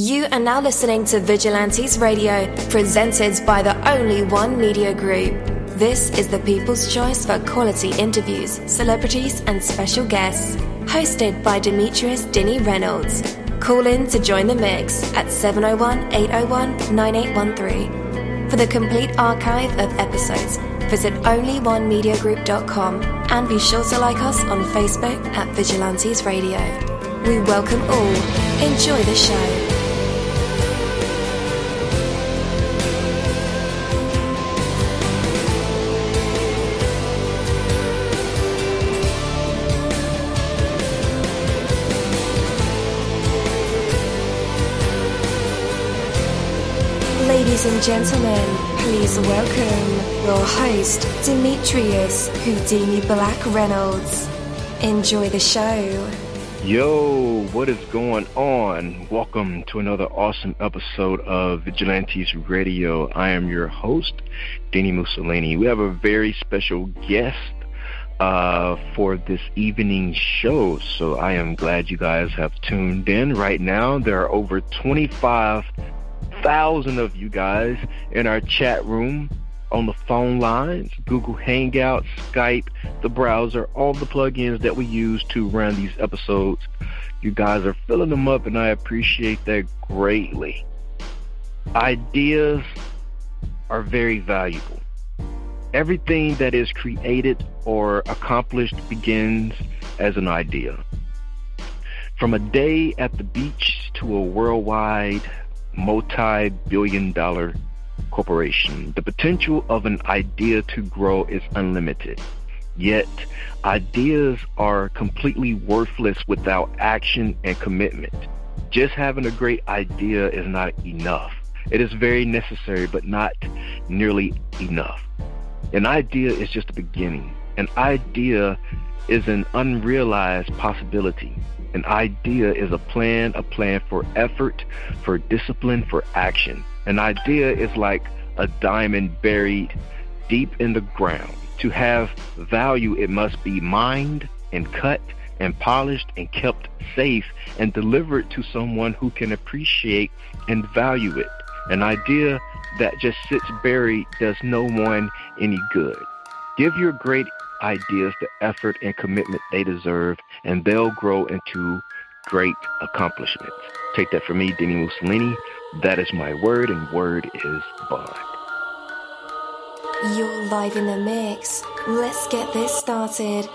You are now listening to Vigilantes Radio, presented by the Only One Media Group. This is the people's choice for quality interviews, celebrities and special guests. Hosted by Demetrius Dinny Reynolds. Call in to join the mix at 701-801-9813. For the complete archive of episodes, visit onlyonemediagroup.com and be sure to like us on Facebook at Vigilantes Radio. We welcome all. Enjoy the show. Ladies and gentlemen, please welcome your host, Demetrius Houdini Black Reynolds. Enjoy the show. Yo, what is going on? Welcome to another awesome episode of Vigilantes Radio. I am your host, dini-mussolini. We have a very special guest for this evening show, so I am glad you guys have tuned in. Right now, there are over 25,000 of you guys in our chat room, on the phone lines, Google Hangouts, Skype, the browser, all the plugins that we use to run these episodes. You guys are filling them up, and I appreciate that greatly. Ideas are very valuable. Everything that is created or accomplished begins as an idea. From a day at the beach to a worldwide multi-billion-dollar corporation, the potential of an idea to grow is unlimited. Yet, ideas are completely worthless without action and commitment. Just having a great idea is not enough. It is very necessary, but not nearly enough. An idea is just a beginning. An idea is an unrealized possibility. An idea is a plan for effort, for discipline, for action. An idea is like a diamond buried deep in the ground. To have value, it must be mined and cut and polished and kept safe and delivered to someone who can appreciate and value it. An idea that just sits buried does no one any good. Give your great ideas the effort and commitment they deserve, and they'll grow into great accomplishments. Take that from me, dini-mussolini. That is my word, and word is bond. You're live in the mix. Let's get this started.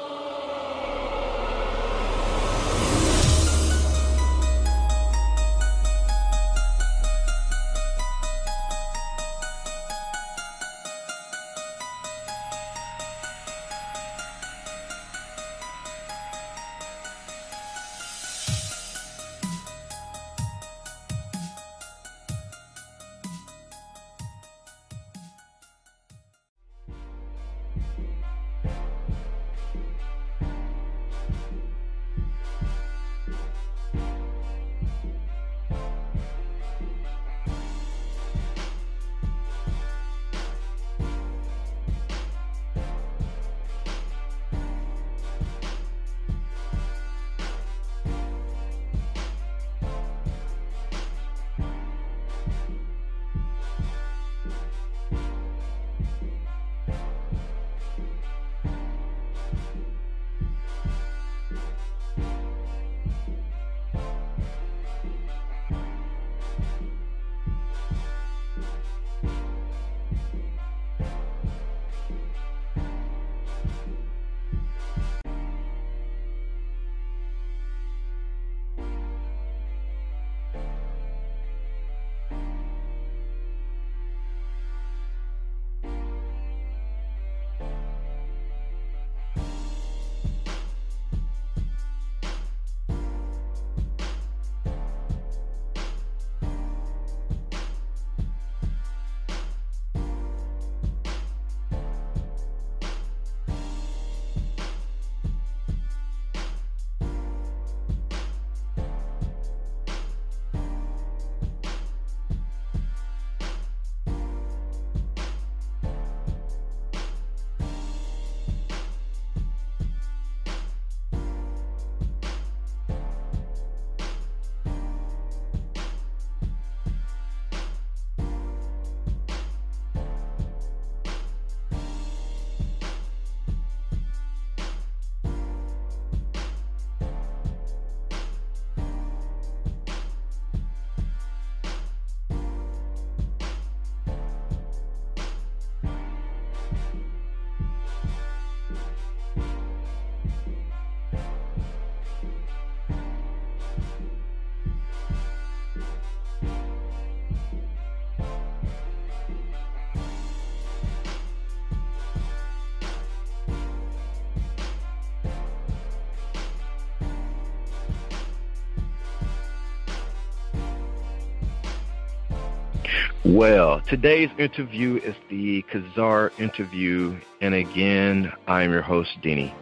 Well, today's interview is the KZar Interview, and again, I'm your host, Dini.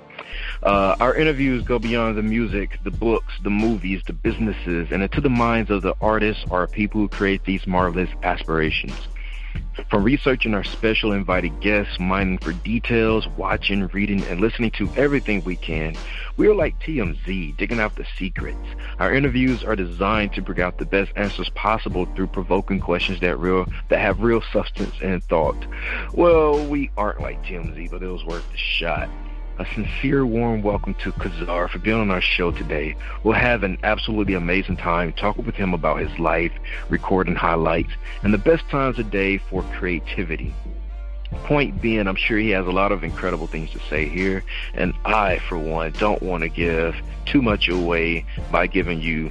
Our interviews go beyond the music, the books, the movies, the businesses, and into the minds of the artists or people who create these marvelous aspirations. From researching our special invited guests, mining for details, watching, reading, and listening to everything we can, we are like TMZ, digging out the secrets. Our interviews are designed to bring out the best answers possible through provoking questions that have real substance and thought. Well, we aren't like TMZ, but it was worth the shot. A sincere, warm welcome to KZar for being on our show today. We'll have an absolutely amazing time talking with him about his life, recording highlights, and the best times of day for creativity. Point being, I'm sure he has a lot of incredible things to say here, and I, for one, don't want to give too much away by giving you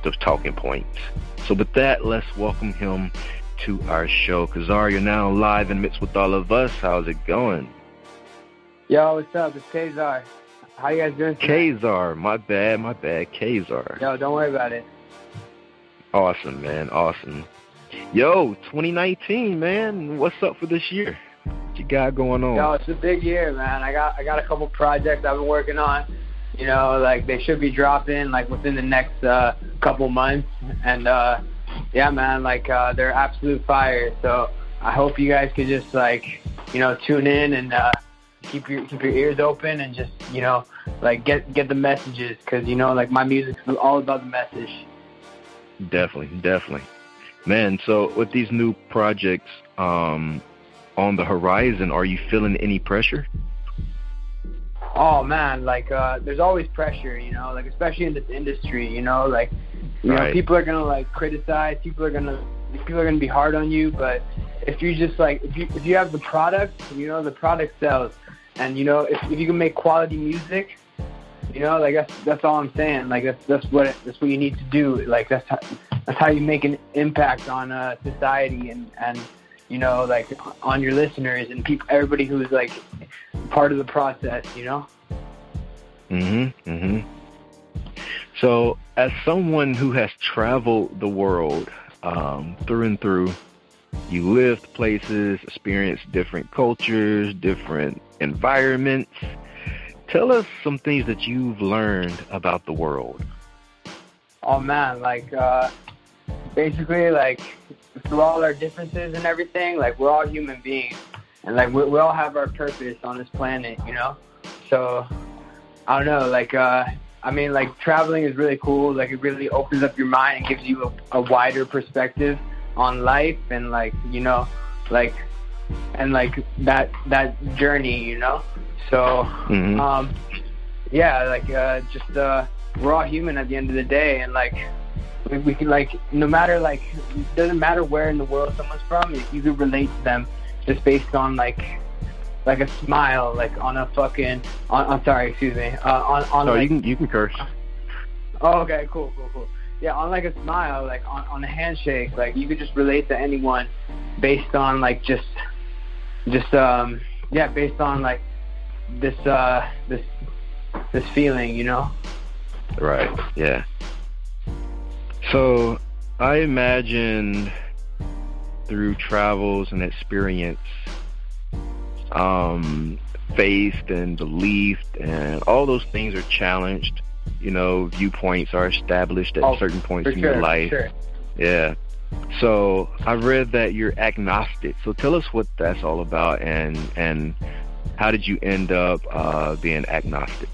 the talking points. So with that, let's welcome him to our show. KZar, you're now live and mixed with all of us. How's it going? Yo, what's up? It's KZar. How you guys doing today? KZar, my bad, KZar. Yo, don't worry about it. Awesome, man, awesome. Yo, 2019, man, what's up for this year? What you got going on? Yo, it's a big year, man. I got a couple projects I've been working on. You know, like they should be dropping like within the next couple months, and yeah, man, like they're absolute fire. So I hope you guys could just like tune in and keep your ears open and just like get the messages, because like my music's all about the message. Definitely, man. So with these new projects on the horizon, are you feeling any pressure? Oh man, like there's always pressure, like especially in this industry, like Right. People are gonna like criticize, people are gonna be hard on you, but if you just like if you have the product, the product sells. And if you can make quality music, like that's all I'm saying. Like that's what you need to do. Like that's how you make an impact on society and like on your listeners and everybody who's like part of the process. So, as someone who has traveled the world through and through, you lived places, experienced different cultures, different environments. Tell us some things that you've learned about the world. Oh man, like basically, like through all our differences and everything, like we're all human beings, and like we all have our purpose on this planet, So I don't know, like I mean, like traveling is really cool. Like it really opens up your mind and gives you a wider perspective on life, and like that journey, so yeah, like just we're all human at the end of the day, and like we can, like, no matter, like, it doesn't matter where in the world someone's from, you can relate to them just based on like a smile, like on a fucking on sorry, excuse me, on no, like, you can curse. Oh, okay, cool. Yeah, on like a smile, like on a handshake, like you could just relate to anyone based on like just based on like this feeling, Right, yeah. So I imagine through travels and experience, faith and belief and all those things are challenged. Viewpoints are established at certain points in your life. Sure. Yeah. So I read that you're agnostic. So tell us what that's all about, and how did you end up being agnostic?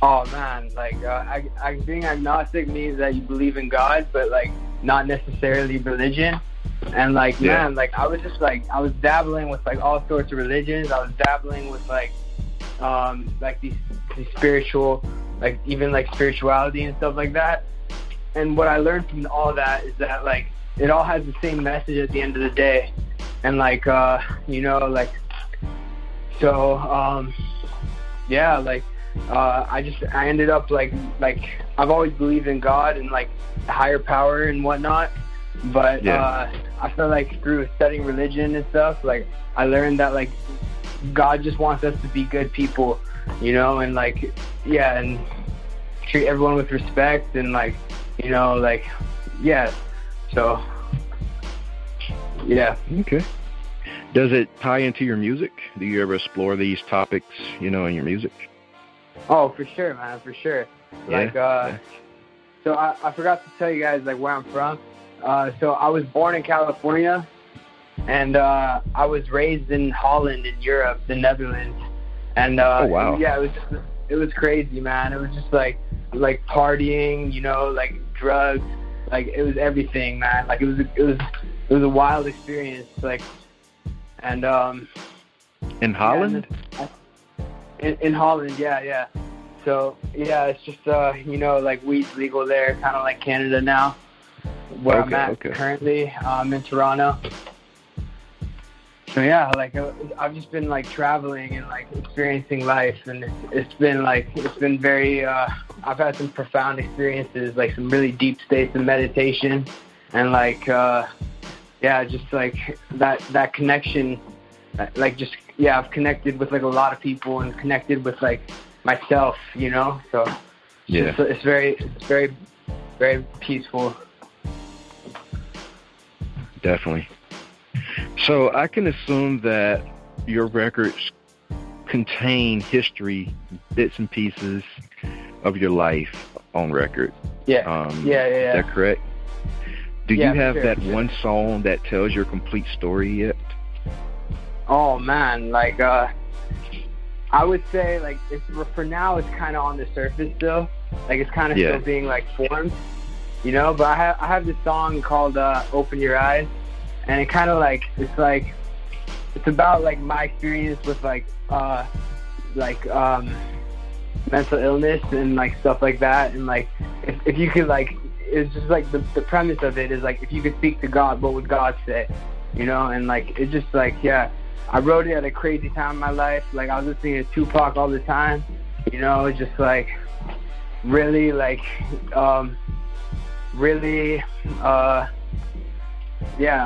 Oh man, like being agnostic means that you believe in God, but like not necessarily religion. And like, man, like I was dabbling with like all sorts of religions. I was dabbling with like these spiritual, like even like spirituality and stuff like that. And what I learned from all that is that like it all has the same message at the end of the day. And like like so yeah, like I ended up like I've always believed in God and like the higher power and whatnot, but I feel like through studying religion and stuff, like I learned that like God just wants us to be good people, and like and treat everyone with respect and like like so Yeah. Okay. Does it tie into your music? Do you ever explore these topics, in your music? Oh, for sure, man, for sure. Yeah. So I forgot to tell you guys, like, where I'm from. So I was born in California, and I was raised in Holland, in Europe, the Netherlands. And oh, wow. It was crazy, man. It was just like partying, like drugs, like it was everything, man. Like it was a wild experience, like. And in Holland? In Holland, yeah. So yeah, it's just like weed's legal there, kind of like Canada now, where I'm at currently. I'm in Toronto. So yeah, like I've just been like traveling and like experiencing life, and it's been very. I've had some profound experiences, like some really deep states of meditation, and like just like that connection, like just I've connected with like a lot of people and connected with like myself, So it's very very peaceful. Definitely. So I can assume that your records contain history, bits and pieces of your life on record. Yeah. Is that correct? Do you have that one song that tells your complete story yet? Oh man, like I would say like for now it's kind of on the surface still, like it's kind of still being like formed, But I have this song called "Open Your Eyes," and it kind of like it's about like my experience with mental illness and like stuff like that, and like if you could like. It's just like the premise of it is like if you could speak to God, what would God say? And like it's just like I wrote it at a crazy time in my life. Like I was listening to Tupac all the time. It's just like really like really I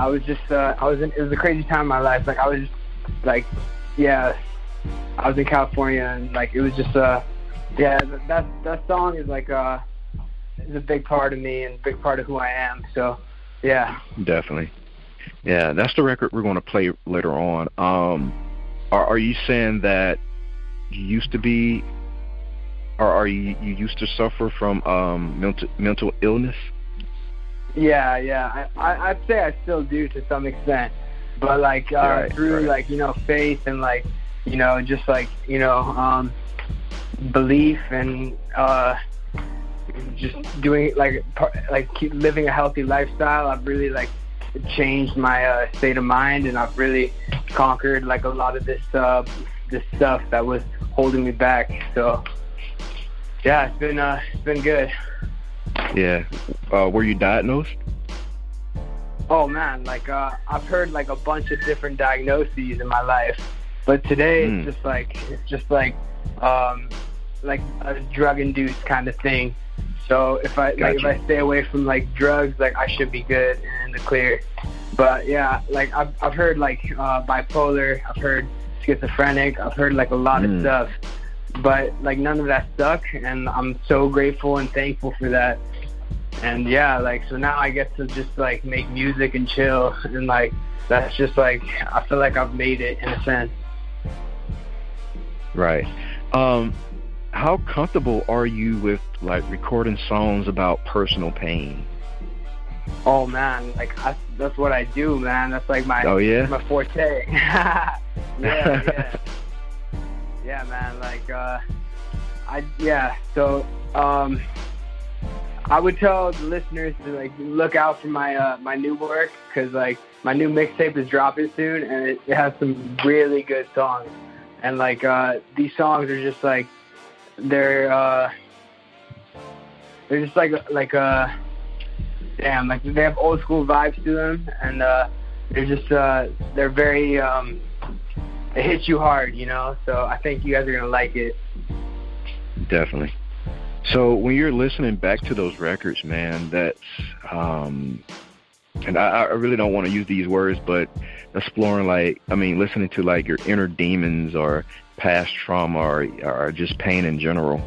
was just it was a crazy time in my life. Like I was just like I was in California, and like it was just that song is like is a big part of me and a big part of who I am. So, yeah. Definitely. Yeah, that's the record we're going to play later on. Are you saying that you used to be, or are you used to suffer from mental illness? Yeah. I'd say I still do to some extent, but like through like faith and like just like belief and just doing keep living a healthy lifestyle. I've really like changed my state of mind, and I've really conquered like a lot of this stuff that was holding me back. So yeah, it's been good. Yeah. Were you diagnosed? Oh man, like I've heard like a bunch of different diagnoses in my life, but today it's just like a drug-induced kind of thing. So if I stay away from like drugs, like I should be good and in the clear. But yeah, like I've heard like bipolar, I've heard schizophrenic, I've heard like a lot of stuff, but like none of that stuck, and I'm so grateful and thankful for that. And yeah, like so now I get to just like make music and chill, and like that's just like I feel like I've made it in a sense. Right. How comfortable are you with like recording songs about personal pain? Oh man, like that's what I do, man. That's like my my forte. yeah, man. Like So I would tell the listeners to like look out for my my new work, because like my new mixtape is dropping soon, and it has some really good songs. And like these songs are just like they're just like damn, like they have old school vibes to them, and they're just they're very it hits you hard, you know. So I think you guys are gonna like it. Definitely. So when you're listening back to those records, man, that's and I really don't want to use these words, but exploring, like, I mean, listening to like your inner demons or past trauma or just pain in general.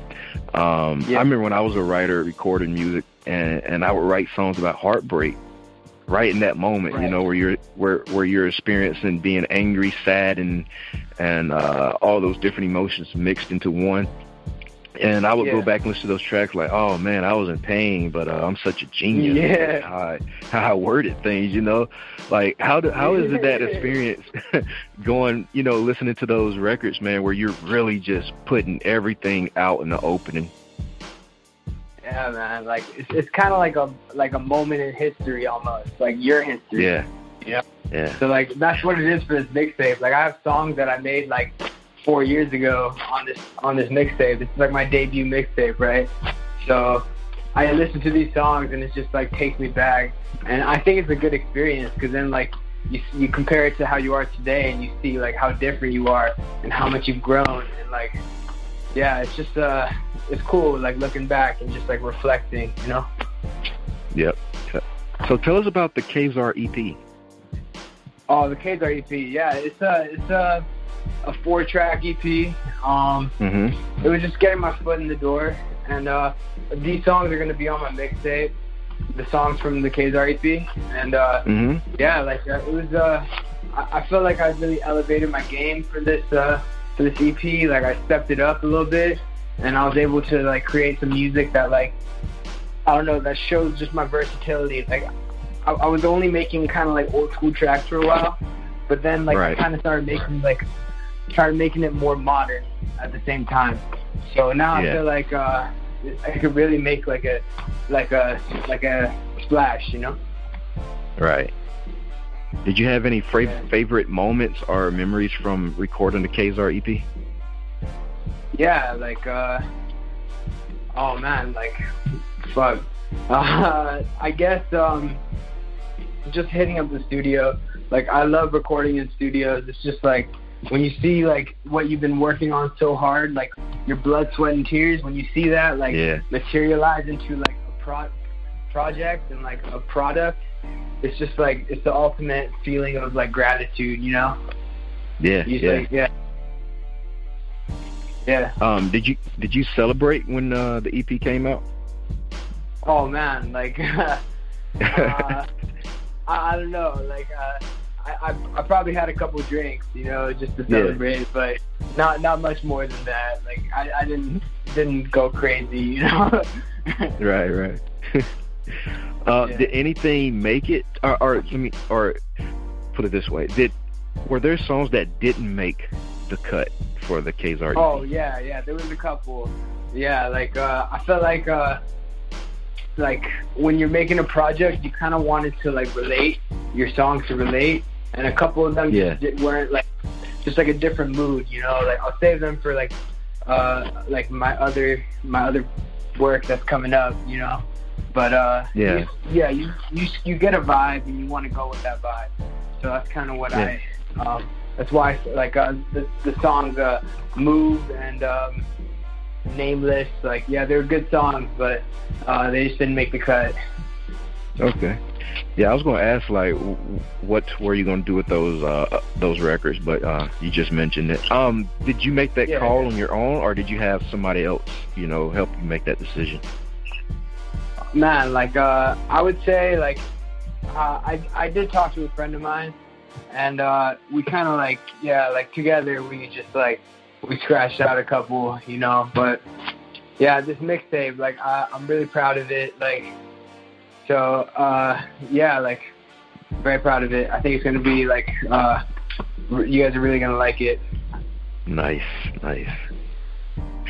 I remember when I was a writer recording music, and I would write songs about heartbreak, right in that moment, right. You know, where you're experiencing being angry, sad, and all those different emotions mixed into one. And I would go back and listen to those tracks like, oh man, I was in pain, but I'm such a genius. Yeah. How I worded things, you know, like how is it that experience going, you know, listening to those records, man, where you're really just putting everything out in the opening? Yeah, man. Like it's kind of like a moment in history almost, like your history. Yeah. You know? Yeah. So like that's what it is for this mixtape. Like I have songs that I made like 4 years ago on this mixtape. It's like my debut mixtape, right? So I listen to these songs and it just like takes me back, and I think it's a good experience because then like you compare it to how you are today and you see like how different you are and how much you've grown, and like it's just it's cool like looking back and just like reflecting, you know. Yep. So tell us about the KZar EP. Oh, the KZar EP. Yeah, it's a 4-track EP. It was just getting my foot in the door, and these songs are going to be on my mixtape, the songs from the KZar EP, and it was I feel like I really elevated my game for this EP. Like I stepped it up a little bit, and I was able to like create some music that like, I don't know, that shows just my versatility. Like I was only making kind of like old school tracks for a while, but then like I kind of started making it more modern at the same time. So now I feel like I could really make like a splash, you know? Right. Did you have any favorite moments or memories from recording the KZar EP? Yeah, like oh man, like fuck. I guess just hitting up the studio. Like I love recording in studios. It's just like when you see like what you've been working on so hard, like your blood, sweat, and tears, when you see that like materialize into like a project and like a product, it's just like it's the ultimate feeling of like gratitude, you know? Yeah. Did you celebrate when the EP came out? Oh man, like I don't know, like I probably had a couple of drinks, you know, just to celebrate, but not much more than that. Like I didn't go crazy, you know. Right. Did anything make it, or put it this way, were there songs that didn't make the cut for the KZar EP? Oh yeah, there was a couple. Yeah, like I felt like when you're making a project, you kind of wanted to like relate your songs to relate, and a couple of them just weren't like, just like a different mood, you know. Like I'll save them for like my other work that's coming up, you know. But you get a vibe and you want to go with that vibe. So that's kind of what that's why like the songs Move and Nameless, like they're good songs, but they just didn't make the cut. Okay. Yeah, I was gonna ask like what were you gonna do with those records, but you just mentioned it. Did you make that call on your own, or did you have somebody else, you know, help you make that decision? Man, like I would say like I did talk to a friend of mine, and we kind of like together we just like we scratched out a couple, you know. But yeah, this mixtape, like I'm really proud of it, like so like very proud of it. I think it's gonna be like you guys are really gonna like it. Nice.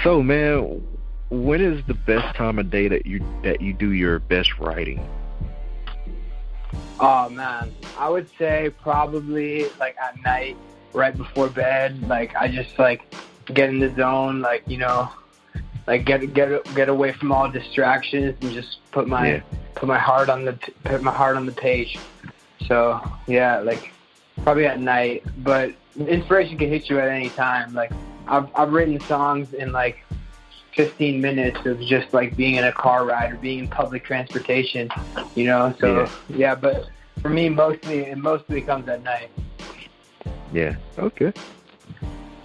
So man, when is the best time of day that you do your best writing? Oh man, I would say probably like at night, right before bed. Like I just like get in the zone, like, you know, like get away from all distractions and just put my heart on the page. So yeah, like probably at night, but inspiration can hit you at any time. Like I've written songs in like 15 minutes of just like being in a car ride or being in public transportation, you know. So yeah, but for me it mostly comes at night. Yeah. Okay.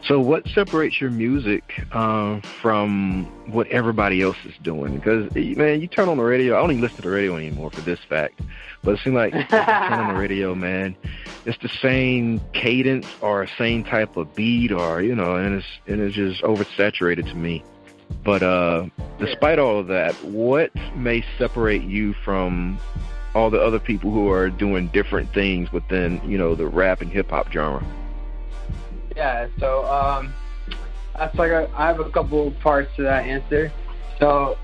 So what separates your music from what everybody else is doing? Because, man, you turn on the radio. I don't even listen to the radio anymore for this fact. But it seems like you turn on the radio, man, it's the same cadence or same type of beat or, you know, and it's just oversaturated to me. But despite all of that, what may separate you from all the other people who are doing different things within, you know, the rap and hip-hop genre? Yeah, so that's like I have a couple parts to that answer. So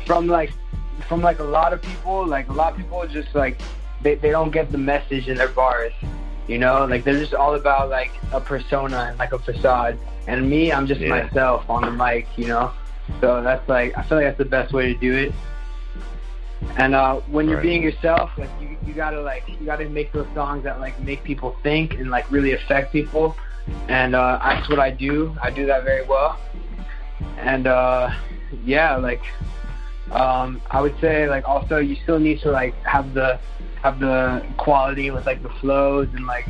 from a lot of people just like they don't get the message in their bars, you know, like they're just all about like a persona and like a facade. And me, I'm just myself on the mic, you know. So that's like, I feel like that's the best way to do it. And when you're being yourself, like you gotta make those songs that like make people think and like really affect people. And that's what I do. I do that very well. And like I would say like also you still need to like have the quality with like the flows and like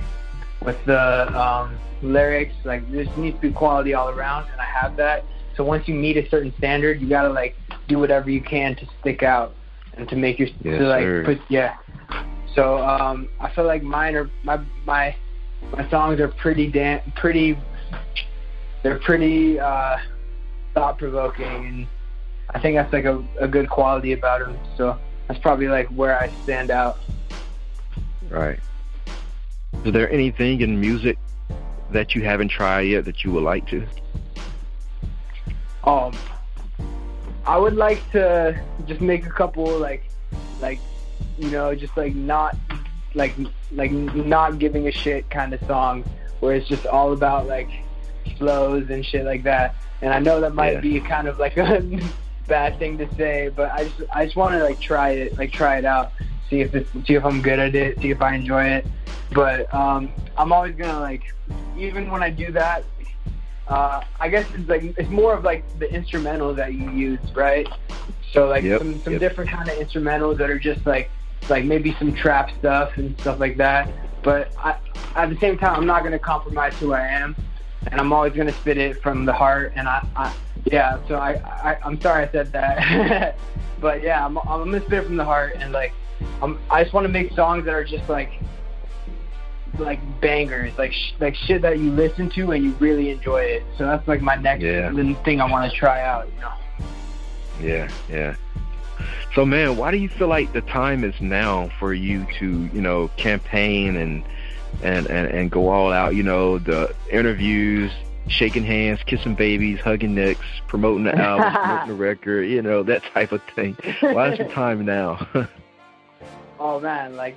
with the lyrics. Like there needs to be quality all around, and I have that. So once you meet a certain standard, you gotta like do whatever you can to stick out and to make your So I feel like mine are my songs are pretty thought provoking, and I think that's like a good quality about them. So that's probably like where I stand out. Right. Is there anything in music that you haven't tried yet that you would like to? I would like to just make a couple like you know, just like not giving a shit kind of songs where it's just all about like flows and shit like that. And I know that might be kind of like a bad thing to say, but I just want to like try it out, see if I'm good at it, see if I enjoy it. But I'm always gonna like, even when I do that, I guess it's more of like the instrumentals that you use, right? So like some different kind of instrumentals that are just like maybe some trap stuff and stuff like that. But at the same time, I'm not gonna compromise who I am, and I'm always gonna spit it from the heart. And so I'm sorry I said that, but yeah, I'm gonna spit it from the heart, and like I just want to make songs that are just like bangers, like shit that you listen to and you really enjoy it. So that's like my next thing I want to try out, you know. Yeah. So man, why do you feel like the time is now for you to, you know, campaign and go all out, you know, the interviews, shaking hands, kissing babies, hugging necks, promoting the album, promoting the record, you know, that type of thing? Why is the time now? Oh man, like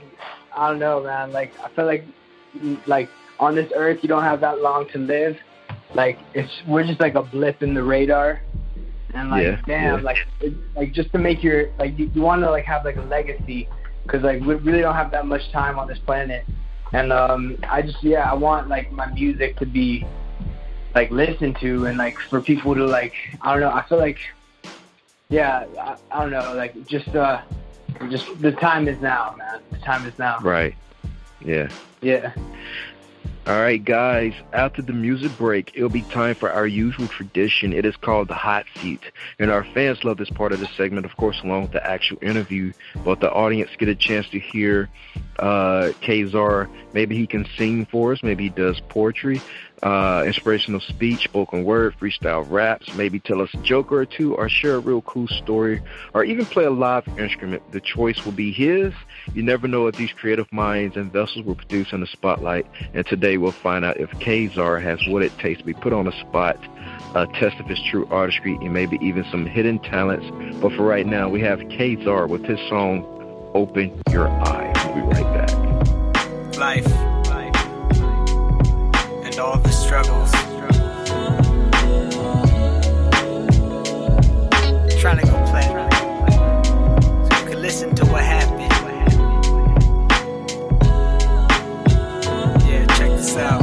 I don't know, man. Like I feel like on this earth you don't have that long to live. Like we're just like a blip in the radar. And like just to make your like you want to like have like a legacy, because like we really don't have that much time on this planet. And I want like my music to be like listened to, and like for people to like, I don't know, I feel like I don't know, like just the time is now, man. The time is now. Right. Yeah. All right, guys, after the music break, it'll be time for our usual tradition. It is called the hot seat. And our fans love this part of the segment, of course, along with the actual interview. But the audience get a chance to hear KZar. Maybe he can sing for us. Maybe he does poetry, inspirational speech, spoken word, freestyle raps, maybe tell us a joke or two, or share a real cool story, or even play a live instrument. The choice will be his. You never know what these creative minds and vessels will produce in the spotlight. And today we'll find out if KZar has what it takes to be put on the spot, a test of his true artistry, and maybe even some hidden talents. But for right now, we have KZar with his song, Open Your Eyes. We'll be right back. Life. And all the struggles. Trying to go play. So you can listen to what happened. Yeah, check this out.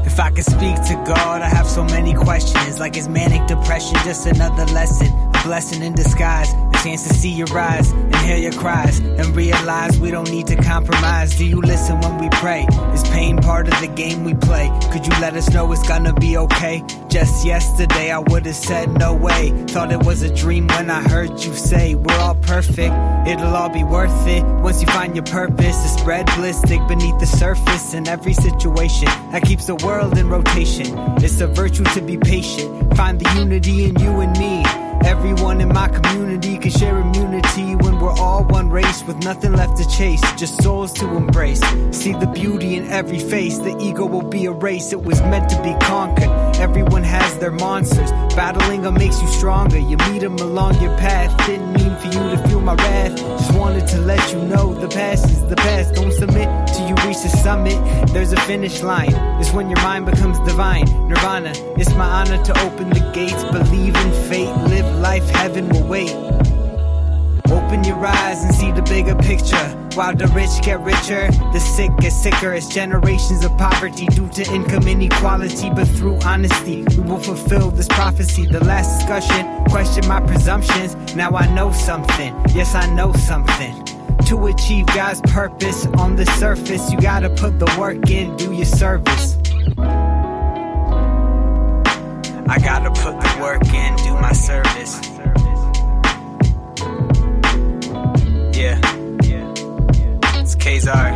If I could speak to God, I have so many questions. Like is manic depression just another lesson? A blessing in disguise. chance to see your eyes and hear your cries and realize we don't need to compromise. Do you listen when we pray? Is pain part of the game we play? Could you let us know it's gonna be okay? Just yesterday I would've said no way. Thought it was a dream when I heard you say we're all perfect. It'll all be worth it once you find your purpose. To spread bliss, dig beneath the surface in every situation that keeps the world in rotation. It's a virtue to be patient. Find the unity in you and me. Everyone in my community can share immunity when we're all one race with nothing left to chase, just souls to embrace. See the beauty in every face. The ego will be erased. It was meant to be conquered. Everyone has their monsters. Battling them makes you stronger. You meet them along your path. Didn't mean for you to feel my wrath. Just wanted to let you know the past is the past. Don't submit till you reach the summit. There's a finish line. It's when your mind becomes divine. Nirvana. It's my honor to open the gates. Believe in fate. Live life, heaven will wait. Open your eyes and see the bigger picture. While the rich get richer, the sick get sicker. It's generations of poverty due to income inequality. But through honesty, we will fulfill this prophecy. The last discussion questioned my presumptions. Now I know something. Yes, I know something. To achieve God's purpose on the surface, you gotta put the work in, do your service. I gotta put the work in, do my service. Yeah. It's KZar.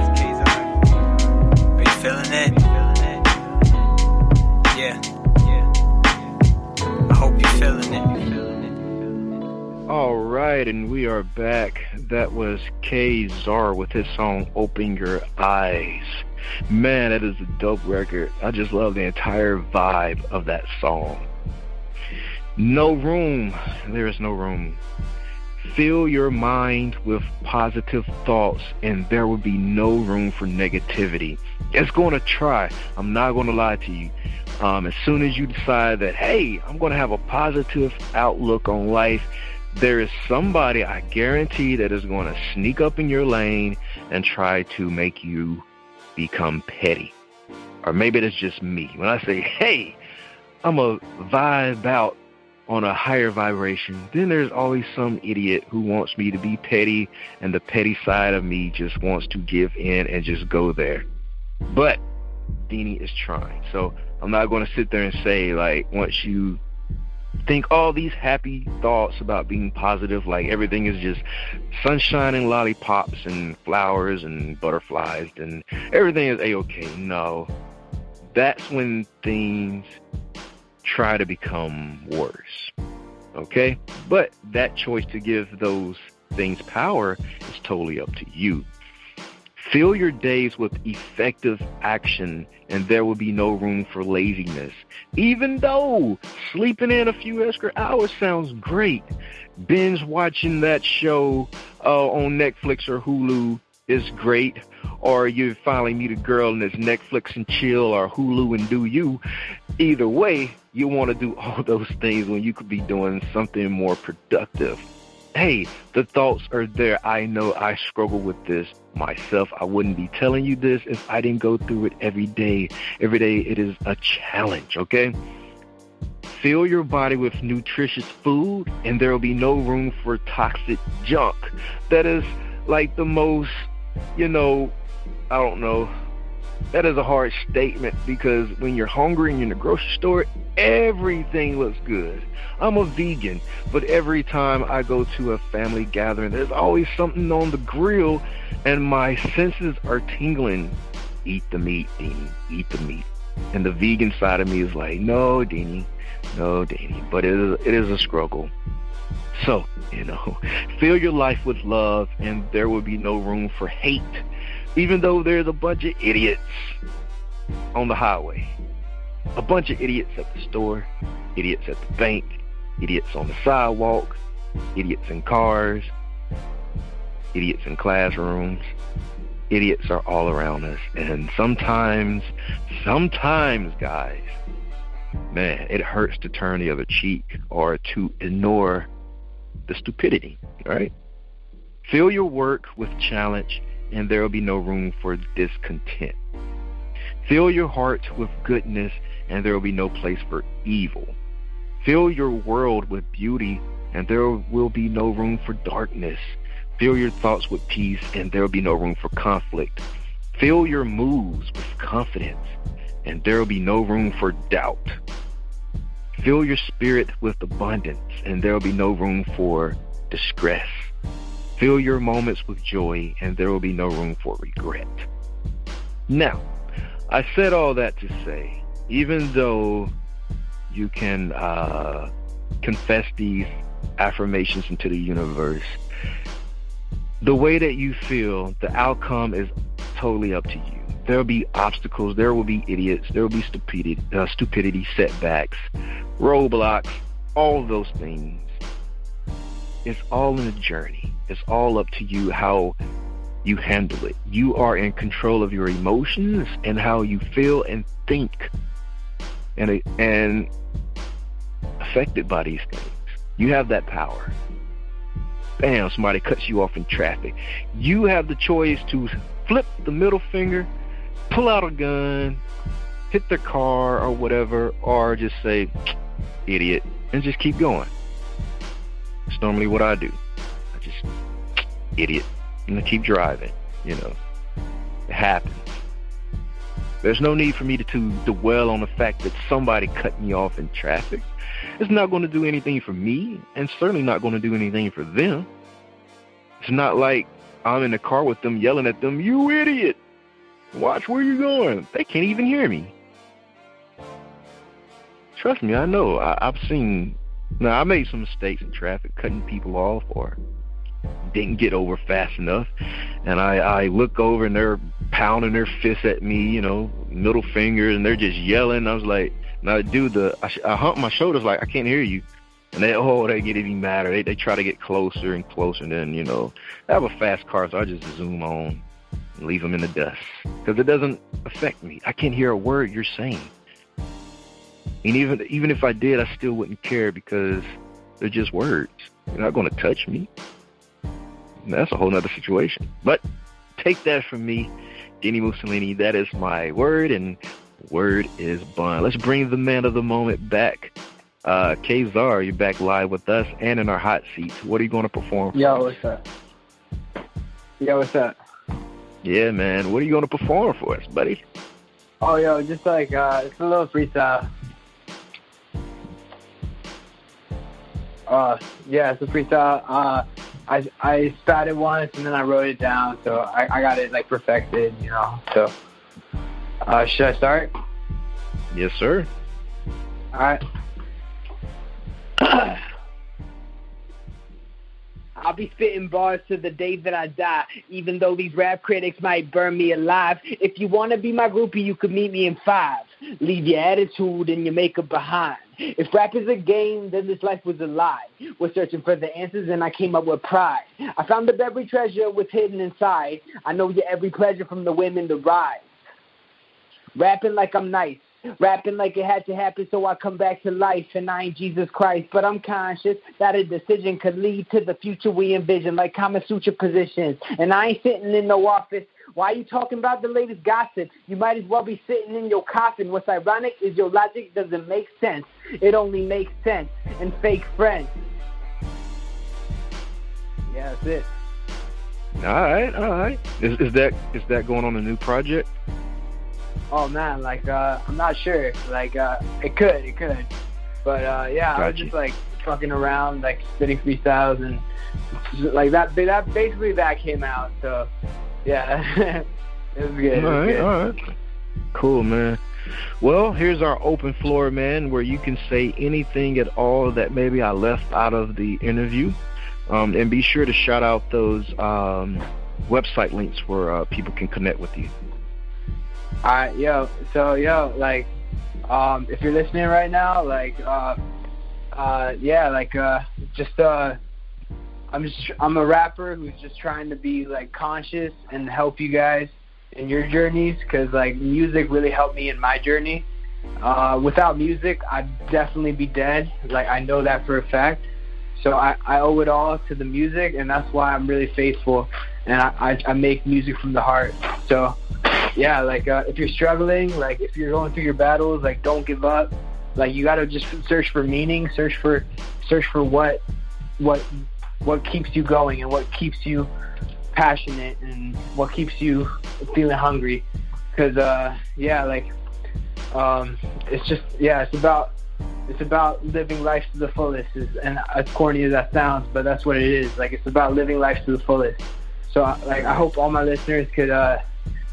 Are you feeling it? Yeah. I hope you're feeling it. All right, and we are back. That was KZar with his song Open Your Eyes. Man, that is a dope record. I just love the entire vibe of that song. No room. There is no room. Fill your mind with positive thoughts, and there will be no room for negativity. It's going to try. I'm not going to lie to you. As soon as you decide that, hey, I'm going to have a positive outlook on life, there is somebody, I guarantee, that is going to sneak up in your lane and try to make you become petty. Or maybe it's just me. When I say, hey, I'm a vibe out on a higher vibration, then there's always some idiot who wants me to be petty, and the petty side of me just wants to give in and just go there. But Dini is trying. So I'm not going to sit there and say, like, once you think all these happy thoughts about being positive, like everything is just sunshine and lollipops and flowers and butterflies and everything is a-okay. No, that's when things try to become worse. Okay? But that choice to give those things power is totally up to you. Fill your days with effective action, and there will be no room for laziness. Even though sleeping in a few extra hours sounds great, binge watching that show on Netflix or Hulu is great, or you finally meet a girl and it's Netflix and chill or Hulu and do you. Either way, you want to do all those things when you could be doing something more productive. Hey, the thoughts are there. I know I struggle with this myself. I wouldn't be telling you this if I didn't go through it every day. Every day it is a challenge, okay? Fill your body with nutritious food, and there will be no room for toxic junk. That is like the most, I don't know. That is a hard statement, because when you're hungry and you're in the grocery store, everything looks good. I'm a vegan, but every time I go to a family gathering, there's always something on the grill, and my senses are tingling. Eat the meat, Dini. Eat the meat. And the vegan side of me is like, no, Dini. No, Dini. But it is a struggle. So, fill your life with love, and there will be no room for hate. Even though there's a bunch of idiots on the highway. A bunch of idiots at the store, idiots at the bank, idiots on the sidewalk, idiots in cars, idiots in classrooms. Idiots are all around us. And sometimes, guys, man, it hurts to turn the other cheek or to ignore the stupidity, right? Fill your work with challenge, and there will be no room for discontent. Fill your heart with goodness, and there will be no place for evil. Fill your world with beauty, and there will be no room for darkness. Fill your thoughts with peace, and there will be no room for conflict. Fill your moves with confidence, and there will be no room for doubt. Fill your spirit with abundance, and there will be no room for distress. Fill your moments with joy, and there will be no room for regret. Now, I said all that to say, even though you can confess these affirmations into the universe, the way that you feel, the outcome is totally up to you. There will be obstacles, there will be idiots, there will be stupidity, setbacks, roadblocks, all of those things. It's all in the journey. It's all up to you how you handle it. You are in control of your emotions and how you feel and think, and affected by these things. You have that power. Bam, somebody cuts you off in traffic. You have the choice to flip the middle finger, pull out a gun, hit their car or whatever, or just say, idiot, and just keep going. It's normally what I do. I just, idiot, and I keep driving, you know. It happens. There's no need for me to dwell on the fact that somebody cut me off in traffic. It's not going to do anything for me, and certainly not going to do anything for them. It's not like I'm in the car with them yelling at them, you idiot, watch where you're going. They can't even hear me. Trust me, I know. I've seen... Now, I made some mistakes in traffic, cutting people off or didn't get over fast enough. And I look over and they're pounding their fists at me, you know, middle finger, and they're just yelling. I was like, now I hump my shoulders like, I can't hear you. And they get even madder. They try to get closer and closer. And then, you know, I have a fast car, so I just zoom on and leave them in the dust. Because it doesn't affect me. I can't hear a word you're saying. And even if I did, I still wouldn't care because they're just words. They're not going to touch me. And that's a whole nother situation. But take that from me, Dini-Mussolini. That is my word, and word is bond. Let's bring the man of the moment back. KZar, you're back live with us and in our hot seats. What are you going to perform for us? Yo, what's up? Yeah, man. What are you going to perform for us, buddy? Oh, yo, just like, it's a little freestyle. Yeah, it's a freestyle. I started once and then I wrote it down, so I got it like perfected, you know. So, should I start? Yes, sir. All right. I'll be spitting bars to the day that I die, even though these rap critics might burn me alive. If you want to be my groupie, you could meet me in 5. Leave your attitude and your makeup behind. If rap is a game, then this life was a lie. We're searching for the answers, and I came up with pride. I found the buried treasure was hidden inside. I know your every pleasure from the women to rise. Rapping like I'm nice. Rapping like it had to happen so I come back to life, and I ain't Jesus Christ, but I'm conscious that a decision could lead to the future we envision, like Kama Sutra positions, and I ain't sitting in no office. Why are you talking about the latest gossip? You might as well be sitting in your coffin. What's ironic is your logic doesn't make sense. It only makes sense in fake friends. Yeah, that's it. All right. Is that going on a new project? Oh man, like I'm not sure. Like it could, but yeah, I was just like fucking around, like spitting freestyles, and like that basically that came out. So yeah, it was good. All right. Cool, man. Well, here's our open floor, man, where you can say anything at all that maybe I left out of the interview, and be sure to shout out those website links where people can connect with you. Alright, like, if you're listening right now, like, I'm a rapper who's just trying to be, like, conscious and help you guys in your journeys, because, like, music really helped me in my journey. Without music, I'd definitely be dead. Like, I know that for a fact. So I owe it all to the music, and that's why I'm really faithful, and I make music from the heart. So... yeah, like, if you're struggling, like, if you're going through your battles, like, don't give up. Like, you gotta just search for meaning, search for what what keeps you going and what keeps you passionate and what keeps you feeling hungry. Because it's about living life to the fullest. And as corny as that sounds, but that's what it is. Like, it's about living life to the fullest. So I hope all my listeners could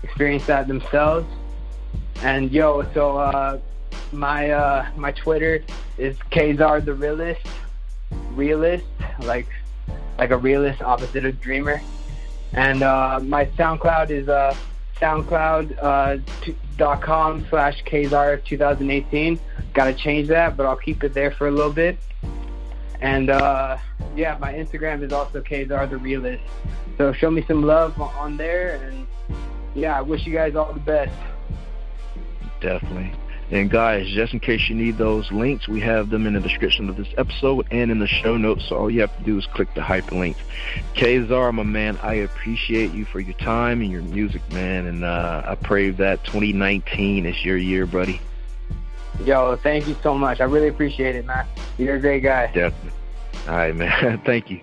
experience that themselves. And my Twitter is KZar the realist, like a realist opposite of dreamer. And my SoundCloud is soundcloud.com/KZar2018. Gotta change that, but I'll keep it there for a little bit. And my Instagram is also KZar the realist. So show me some love on there, and I wish you guys all the best. Definitely. And guys, just in case you need those links, we have them in the description of this episode and in the show notes. So all you have to do is click the hyperlinks. KZar, my man, I appreciate you for your time and your music, man. And I pray that 2019 is your year, buddy. Yo, thank you so much. I really appreciate it, man. You're a great guy. Definitely. All right, man. Thank you.